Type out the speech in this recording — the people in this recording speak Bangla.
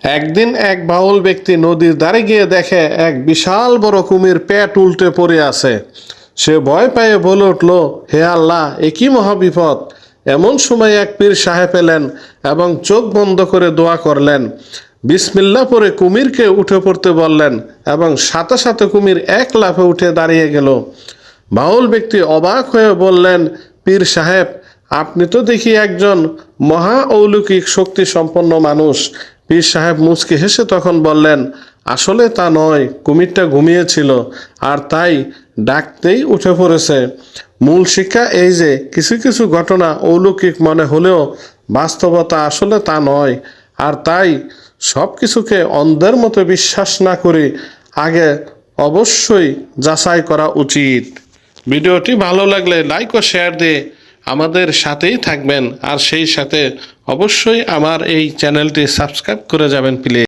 একদিন এক বাউল ব্যক্তি নদীর ধারে গিয়ে দেখে এক বিশাল বড় কুমির পেট উল্টে পড়ে আছে। সে ভয় পেয়ে বলে উঠল, হে আল্লাহ, এ কি মহাবিপদ! এমন সময় এক পীর সাহেব এলেন এবং চোখ বন্ধ করে দোয়া করলেন। বিসমিল্লাহ পরে কুমিরকে উঠে পড়তে বললেন এবং সাথে সাথে কুমির এক লাফে উঠে দাঁড়িয়ে গেল। বাউল ব্যক্তি অবাক হয়ে বললেন, পীর সাহেব, আপনি তো দেখি একজন মহা অলৌকিক শক্তি সম্পন্ন মানুষ। পীর সাহেব মুচকি হেসে তখন বললেন, আসলে তা নয়, কুমিরটা ঘুমিয়েছিল আর তাই ডাকতেই উঠে পড়েছে। মূল শিক্ষা এই যে কিছু কিছু ঘটনা অলৌকিক মনে হলেও বাস্তবতা আসলে তা নয়, আর তাই সব কিছুকে অন্ধের মতো বিশ্বাস না করে আগে অবশ্যই যাচাই করা উচিত। ভিডিওটি ভালো লাগলে লাইক ও শেয়ার দিয়ে আমাদের সাথেই থাকবেন, আর সেই সাথে অবশ্যই আমার এই চ্যানেলটি সাবস্ক্রাইব করে যাবেন প্লিজ।